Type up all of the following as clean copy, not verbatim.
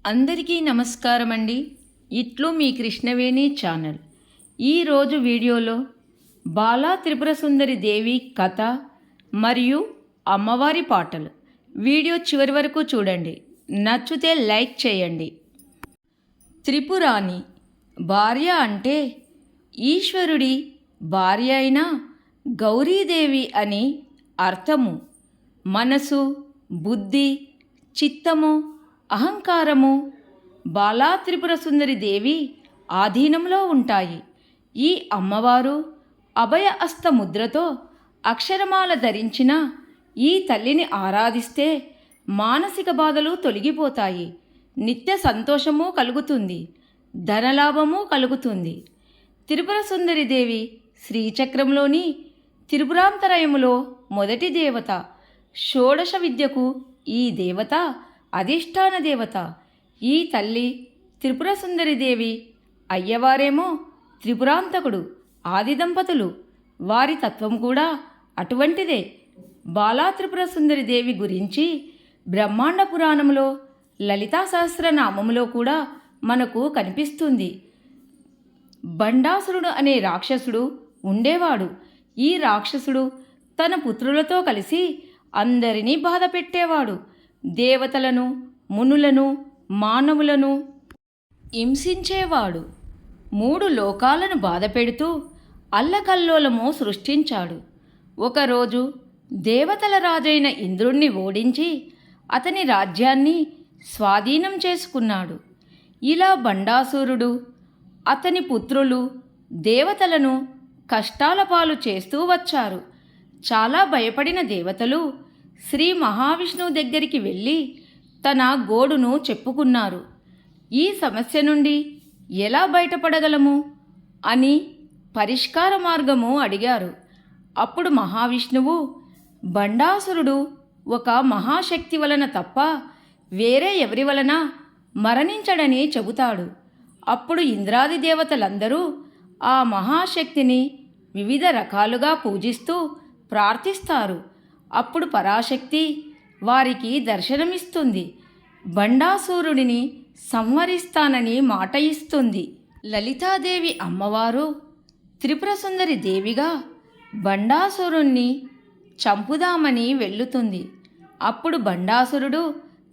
అందరికీ నమస్కారం అండి. ఇట్లు మీ కృష్ణవేణి ఛానల్. ఈరోజు వీడియోలో బాలా త్రిపుర సుందరి దేవి కథ మరియు అమ్మవారి పాటలు. వీడియో చివరి వరకు చూడండి. నచ్చితే లైక్ చేయండి. త్రిపురాని భార్య అంటే ఈశ్వరుడి భార్య అయిన గౌరీదేవి అని అర్థము. మనసు, బుద్ధి, చిత్తము, అహంకారము బాలా త్రిపుర సుందరి దేవి ఆధీనంలో ఉంటాయి. ఈ అమ్మవారు అభయ అస్త ముద్రతో అక్షరమాల ధరించిన ఈ తల్లిని ఆరాధిస్తే మానసిక బాధలు తొలగిపోతాయి, నిత్య సంతోషము కలుగుతుంది, ధనలాభము కలుగుతుంది. త్రిపుర సుందరి దేవి శ్రీచక్రంలోని త్రిపురాంతరయములో మొదటి దేవత. షోడశ విద్యకు ఈ దేవత అధిష్టాన దేవత. ఈ తల్లి త్రిపుర సుందరి దేవి అయ్యవారేమో త్రిపురాంతకుడు, ఆది దంపతులు. వారి తత్వం కూడా అటువంటిదే. బాలా త్రిపుర సుందరి దేవి గురించి బ్రహ్మాండ పురాణంలో లలితా సహస్రనామములో కూడా మనకు కనిపిస్తుంది. బండాసురుడు అనే రాక్షసుడు ఉండేవాడు. ఈ రాక్షసుడు తన పుత్రులతో కలిసి అందరినీ బాధ పెట్టేవాడు. దేవతలను, మునులను, మానవులను హింసించేవాడు. 3 లోకాలను బాధపెడుతూ అల్లకల్లోలము సృష్టించాడు. ఒకరోజు దేవతల రాజైన ఇంద్రుణ్ణి ఓడించి అతని రాజ్యాన్ని స్వాధీనం చేసుకున్నాడు. ఇలా బండాసురుడు, అతని పుత్రులు దేవతలను కష్టాల పాలు చేస్తూ వచ్చారు. చాలా భయపడిన దేవతలు శ్రీ మహావిష్ణువు దగ్గరికి వెళ్ళి తన గోడును చెప్పుకున్నారు. ఈ సమస్య నుండి ఎలా బయటపడగలము అని పరిష్కార మార్గము అడిగారు. అప్పుడు మహావిష్ణువు బండాసురుడు ఒక మహాశక్తి వలన తప్ప వేరే ఎవరి వలన మరణించడని చెబుతాడు. అప్పుడు ఇంద్రాది దేవతలందరూ ఆ మహాశక్తిని వివిధ రకాలుగా పూజిస్తూ ప్రార్థిస్తారు. అప్పుడు పరాశక్తి వారికి దర్శనమిస్తుంది. బండాసురుడిని సంహరిస్తానని మాట ఇస్తుంది. లలితాదేవి అమ్మవారు త్రిపుర సుందరి దేవిగా బండాసురుణ్ణి చంపుదామని వెళ్ళుతుంది. అప్పుడు బండాసురుడు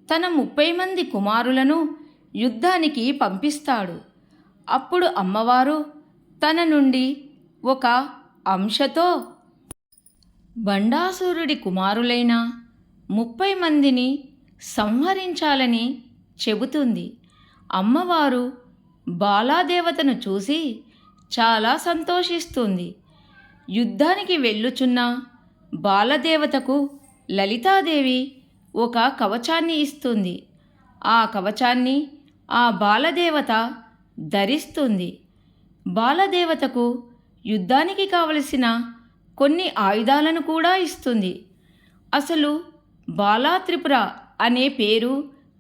తన 30 మంది కుమారులను యుద్ధానికి పంపిస్తాడు. అప్పుడు అమ్మవారు తన నుండి ఒక అంశతో బండాసురుడి కుమారులైన 30 మందిని సంహరించాలని చెబుతుంది. అమ్మవారు బాలాదేవతను చూసి చాలా సంతోషిస్తుంది. యుద్ధానికి వెళ్ళుచున్న బాలదేవతకు లలితాదేవి ఒక కవచాన్ని ఇస్తుంది. ఆ కవచాన్ని ఆ బాలదేవత ధరిస్తుంది. బాలదేవతకు యుద్ధానికి కావలసిన కొన్ని ఆయుధాలను కూడా ఇస్తుంది. అసలు బాలా త్రిపుర అనే పేరు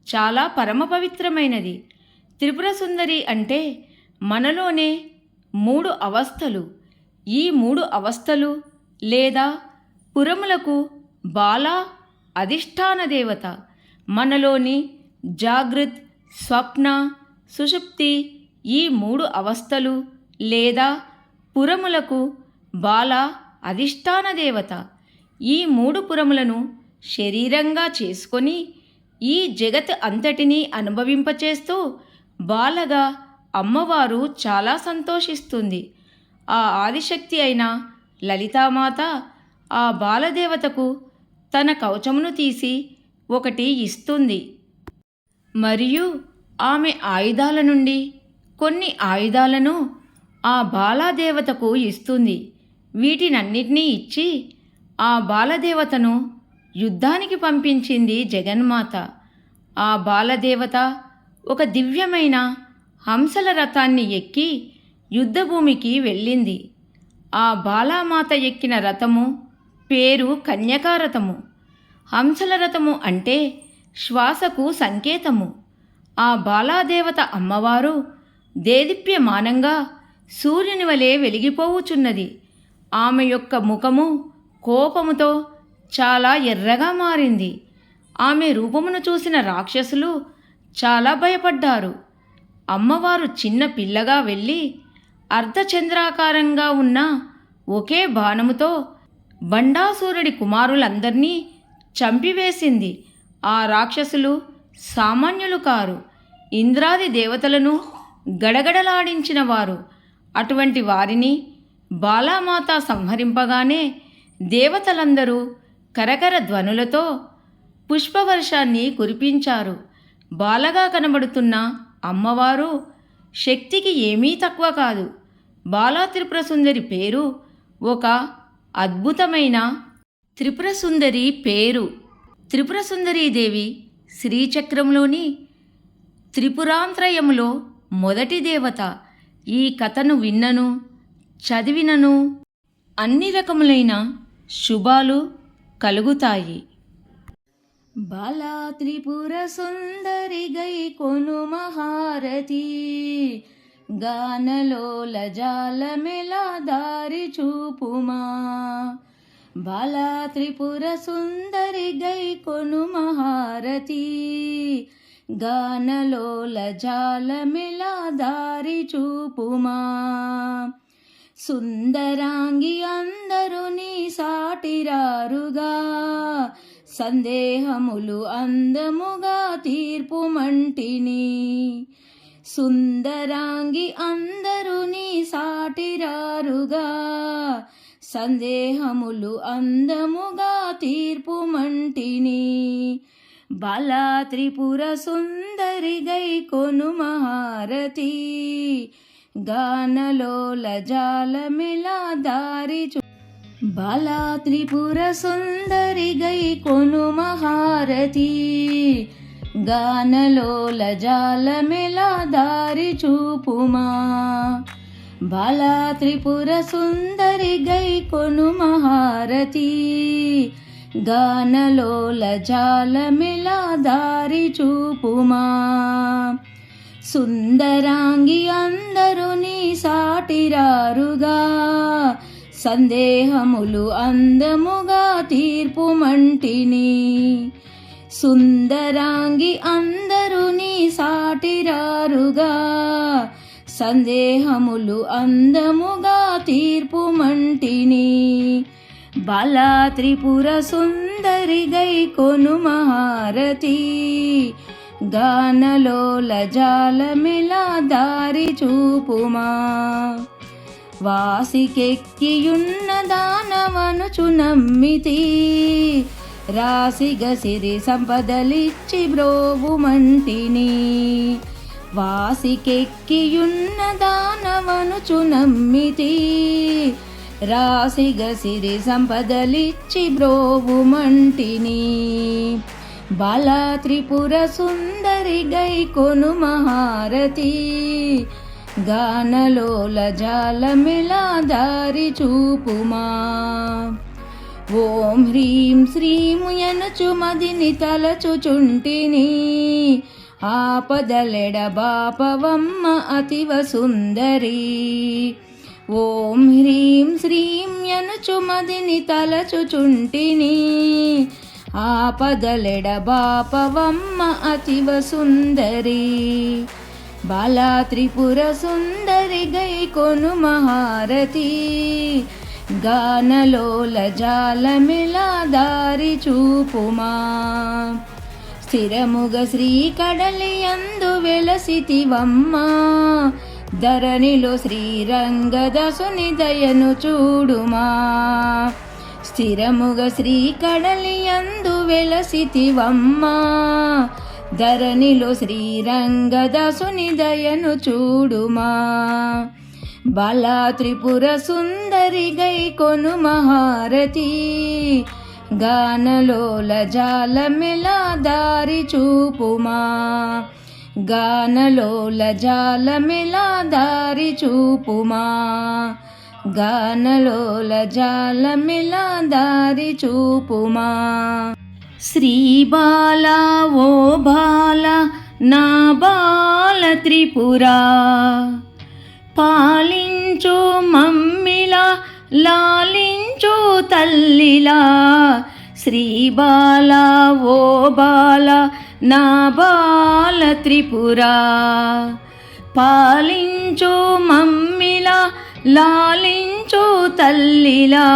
చాలా పరమ పవిత్రమైనది. త్రిపుర సుందరి అంటే మనలోనే 3 అవస్థలు. ఈ 3 అవస్థలు లేదా పురములకు బాలా అధిష్టాన దేవత. మనలోని జాగృత్, స్వప్న, సుషుప్తి ఈ 3 అవస్థలు లేదా పురములకు బాలా అధిష్టాన దేవత. ఈ 3 పురములను శరీరంగా చేసుకొని ఈ జగత్ అంతటినీ అనుభవింపచేస్తూ బాలగా అమ్మవారు చాలా సంతోషిస్తుంది. ఆ ఆదిశక్తి అయిన లలితామాత ఆ బాలదేవతకు తన కవచమును తీసి ఒకటి ఇస్తుంది. మరియు ఆమె ఆయుధాల నుండి కొన్ని ఆయుధాలను ఆ బాలాదేవతకు ఇస్తుంది. వీటినన్నిటినీ ఇచ్చి ఆ బాలదేవతను యుద్ధానికి పంపించింది జగన్మాత. ఆ బాలదేవత ఒక దివ్యమైన హంసల రథాన్ని ఎక్కి యుద్ధభూమికి వెళ్ళింది. ఆ బాలామాత ఎక్కిన రథము పేరు కన్యకారథము. హంసల రథము అంటే శ్వాసకు సంకేతము. ఆ బాలాదేవత అమ్మవారు దేదీప్యమానంగా సూర్యుని వలె వెలిగిపోవుచున్నది. ఆమె యొక్క ముఖము కోపముతో చాలా ఎర్రగా మారింది. ఆమె రూపమును చూసిన రాక్షసులు చాలా భయపడ్డారు. అమ్మవారు చిన్న పిల్లగా వెళ్ళి అర్ధచంద్రాకారంగా ఉన్న ఒకే బాణముతో బండాసురుడి కుమారులందర్నీ చంపివేసింది. ఆ రాక్షసులు సామాన్యులు కారు, ఇంద్రాది దేవతలను గడగడలాడించిన వారు. అటువంటి వారిని బాలామాత సంహరింపగానే దేవతలందరూ కరకర ధ్వనులతో పుష్పవర్షాన్ని కురిపించారు. బాలగా కనబడుతున్న అమ్మవారు శక్తికి ఏమీ తక్కువ కాదు. బాలా త్రిపుర సుందరి పేరు ఒక అద్భుతమైన త్రిపుర సుందరి పేరు. త్రిపుర సుందరీదేవి శ్రీచక్రంలోని త్రిపురాంత్రయములో మొదటి దేవత. ఈ కథను విన్నను, చదివినను అన్ని రకములైన శుభాలు కలుగుతాయి. బాలా త్రిపుర సుందరి గై కొను మహారతి, గానలోల జాలమెలా దారి చూపుమా. బాలా త్రిపుర సుందరి గై కొను మహారతి, గానలోల జాలమెలా దారి చూపుమా. సుందరాంగి అందరూ నీ సాటిరారుగా, సందేహములు అందముగా తీర్పుమంటిని. సుందరాంగి అందరూ నీ సాటిరారుగా, సందేహములు అందముగా తీర్పుమంటిని. బాలా త్రిపుర సుందరి గై కొను మహారతి, గానలోల జాలమెలా దారి బాలా త్రిపుర సుందరి గై కొను మహారతి, గానలోల జాలమెలా దారి చూపుమా. బాలా త్రిపుర సుందరి గై కొను మహారతి, గానలోల జాలమెలా దారి చూపుమా. సుందరాంగి అందరూ నీ సాటిరారుగా, సందేహములు అందముగా తీర్పుమంటిని. సుందరాంగి అందరూ నీ సాటిరారుగా, సందేహములు అందముగా తీర్పుమంటిని. బాలా త్రిపుర సుందరి గై కొను మహారతి, గానలోల జాలమెలా దారి చూపుమా. వాసికెక్కియున్న దానవనుచు నమ్మితి, రాసిగ సిరి సంపదలిచ్చి బ్రోవుమంటిని. వాసికెక్కియున్న దానవనుచు నమ్మితి, రాసిగ సిరి సంపదలిచ్చి బ్రోవుమంటిని. బాలా త్రిపుర సుందరి గై కొను మహారతి, గానలోల జాలమెలా దారి చూపుమా. ఓం హ్రీం శ్రీం యనుచు మదిని తలచుచుంటిని, ఆపదలెడ బాపవమ్మ అతివ సుందరి. ఓం హ్రీం శ్రీం యనుచు మదిని తలచుచుంటిని, ఆపదలెడ బాపవమ్మ అతివ సుందరి. బాలా త్రిపుర సుందరి గై కొను మహారతి, గానలోల జాలమెలా దారి చూపుమా. స్థిరముగ శ్రీ కడలియందు వెలసితివమ్మ, ధరణిలో శ్రీరంగదాసుని దయను చూడుమా. స్థిరముగ శ్రీ కడలియందు వెలసితివమ్మ, ధరణిలో శ్రీరంగదాసుని దయను చూడుమా. బాలా త్రిపుర సుందరి గై కొను మహారతి, గానలోల జాలమెలా దారి చూపుమా. గానలోల జాలమెలా దారి చూపుమా. గానలోల జాలమెలా దారి చూపుమా. శ్రీ బాలా ఓ బాల నా బాల త్రిపురా, పాలించు మమ్మిలా లాలించు తల్లిలా. శ్రీ బాలా ఓ బాల నా బాల త్రిపురా. పాలించు మమ్మిలా లాలించు తల్లిలా,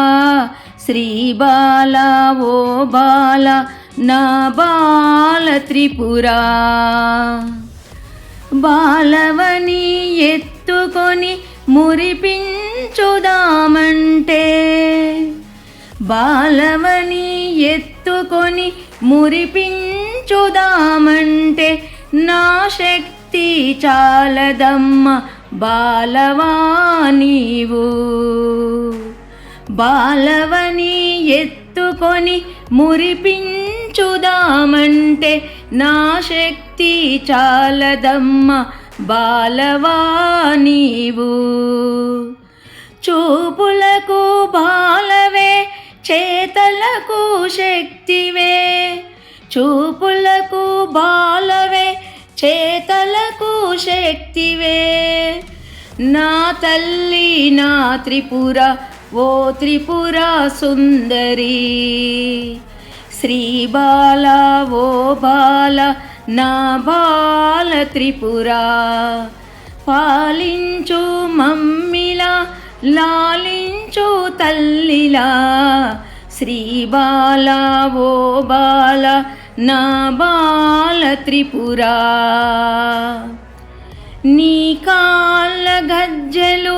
శ్రీ బాల ఓ బాల నా బాల త్రిపురా. బాలవని ఎత్తుకొని మురిపించుదామంటే, బాలవని ఎత్తుకొని మురిపించుదామంటే నా శక్తి చాలదమ్మ బాలవా నీవు. బాలవని ఎత్తుకొని మురిపించుదామంటే నా శక్తి చాలదమ్మ బాలవా నీవు. చూపులకు బాలవే చేతలకు శక్తివే, చూపులకు బాలవే చేతలకు శక్తివే. నా తల్లి నా త్రిపుర ఓ త్రిపుర సుందరి. శ్రీ బాల ఓ బాల నా బాల త్రిపురా. పాలించు మమ్మిలా లాలించు తల్లిలా, శ్రీ బాల ఓ బాల నా బాల త్రిపురా. నీ కాళ్ళ గజ్జెలు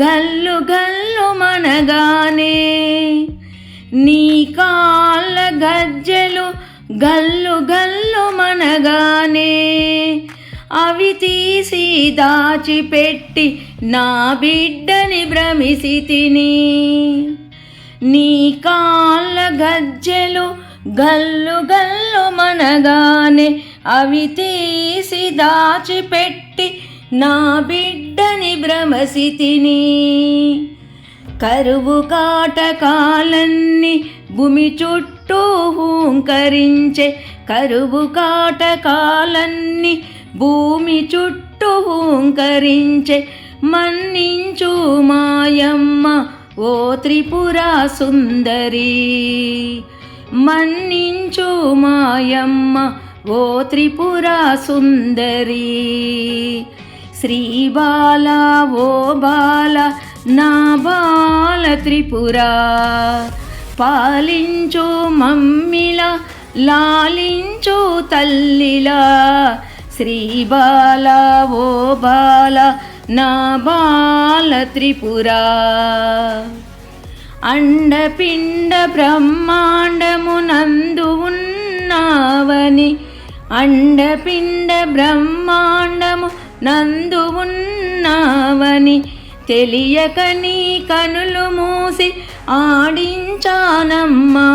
గల్లు గల్లు మనగానే, నీ కాళ్ళ గజ్జెలు గల్లు గల్లు మనగానే అవి తీసి దాచిపెట్టి నా బిడ్డని భ్రమిసితిని. నీ కాళ్ళ గజ్జెలు గల్లు గల్లు మనగానే అవి తీసి దాచిపెట్టి నా బిడ్డని భ్రమసితిని. కరువు కాటకాలన్నీ భూమి చుట్టూ హూంకరించే, కరువు కాటకాలన్నీ భూమి చుట్టూ హూంకరించే. మన్నించు మాయమ్మ ఓ త్రిపురా సుందరి, మన్నించు మాయమ్మ ఓ త్రిపురా సుందరి. శ్రీ బాల ఓ బాల నా బాల త్రిపురా. పాలించు మమ్మిలా లాలించు తల్లిలా, శ్రీ బాల ఓ బాల నా బాల త్రిపురా. అండపిండ బ్రహ్మాండమునందు ఉన్నావని, అండపిండ బ్రహ్మాండము నందు ఉన్నావని తెలియక నీ కనులు మూసి ఆడించానమ్మా,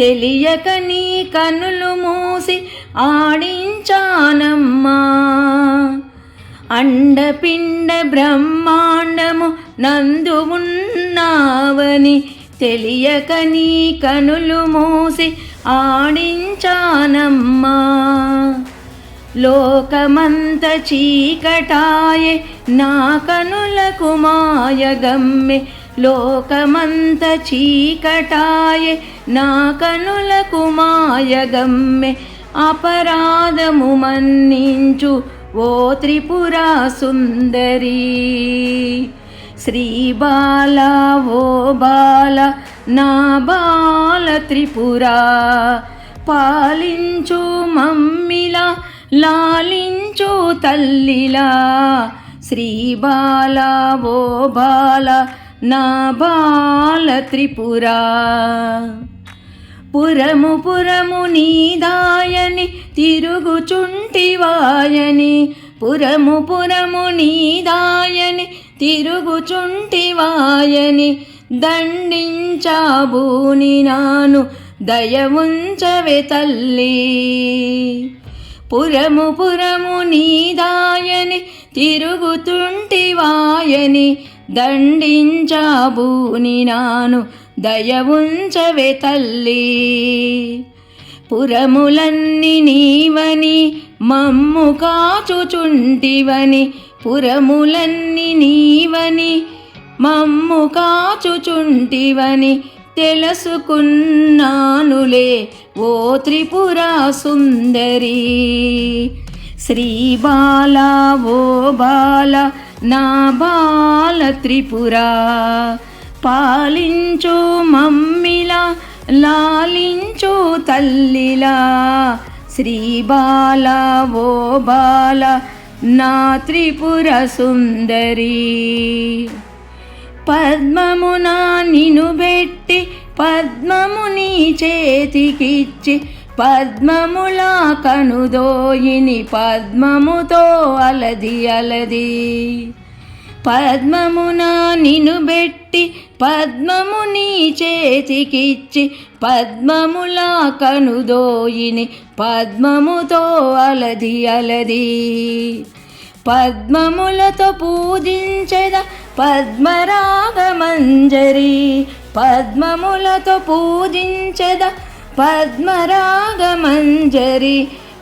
తెలియక నీ కనులు మూసి ఆడించానమ్మా. అండపిండ బ్రహ్మాండము నందు ఉన్నావని తెలియక నీ కనులు మూసి ఆడించానమ్మా. లోకమంత చీకటాయే నా కనులకు మాయగమ్మె, లోకమంత చీకటాయే నా కనులకు మాయగమ్మె. అపరాధము మన్నించు ఓ త్రిపురా సుందరి. శ్రీ బాల ఓ బాల నా బాల త్రిపురా. పాలించు మమ్మిలా లాలించు తల్లిలా, శ్రీ బాల ఓ బాల నా బాల త్రిపురా. పురము పురము నీదాయని తిరుగుచుంటివాయని, పురము పురము నీదాయని తిరుగుచుంటివాయని దండించాబూని నాను దయ ఉంచవే తల్లి. పురము పురము నీదాయని తిరుగుతుంటివాయని దండించాబూని నాను దయ ఉంచవే తల్లి. పురములన్నీ నీవని మమ్ము కాచుచుంటివని, పురములన్నీ నీవని మమ్ము కాచుచుంటివని తెలుసుకున్నానులే ఓ త్రిపురా సుందరి. శ్రీ బాల ఓ బాల నా బాల త్రిపురా, పాలించు మమ్మిలా లాలించు తల్లిలా. శ్రీ బాల ఓ బాల నా త్రిపుర సుందరి. పద్మమున నిను బెట్టి పద్మము నీ చేతికిచ్చి, పద్మములా కనుదోయిని పద్మముతో అలది అలది. పద్మమున నిను బెట్టి పద్మము నీ చేతికిచ్చి, పద్మములా కనుదోయిని పద్మముతో అలది అలది. పద్మములతో పూజించెద పద్మరాగమంజరి, పద్మములతో పూజించెద పద్మరాగమంజరి.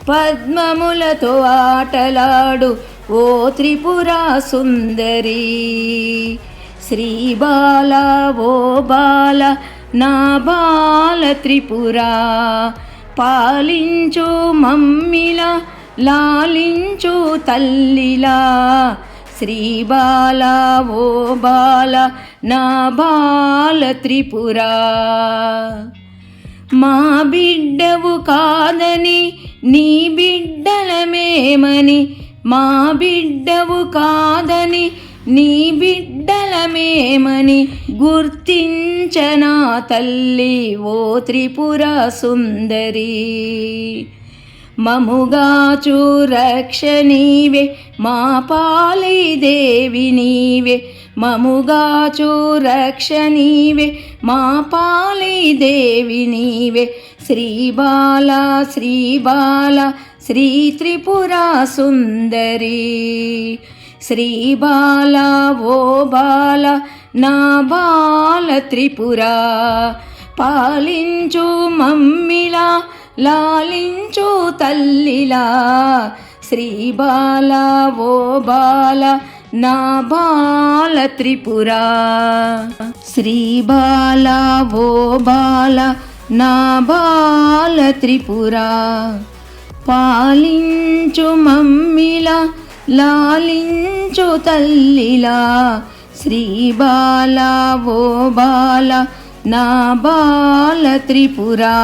పద్మములతో ఆటలాడు ఓ త్రిపురా సుందరి. శ్రీ బాల ఓ బాల నా బాల త్రిపురా, పాలించు మమ్మిలా లాలించు తల్లిలా. శ్రీ బాల ఓ బాల నా బాల త్రిపురా. మా బిడ్డవు కాదని నీ బిడ్డలమేమని, మా బిడ్డవు కాదని నీ బిడ్డలమేమని గుర్తించనా తల్లి ఓ త్రిపుర సుందరి. మముగాచు రక్ష నీవే మా పాలి దేవి నీవే, మముగాచు రక్ష నీవే మా పాలి దేవి నీవే. శ్రీ బాల శ్రీ బాల శ్రీ త్రిపురా సుందరి. శ్రీ బాల ఓ బాల నా బాల త్రిపురా, పాలించు మమ్మిలా లాలించు తల్లిలా. శ్రీ బాల ఓ బాల నా బాల త్రిపురా. శ్రీ బాల ఓ బాల నా బాల త్రిపురా, పాలించు మమ్మిలా లాలించు తల్లిలా. శ్రీ బాల ఓ బాల నా బాల త్రిపురా.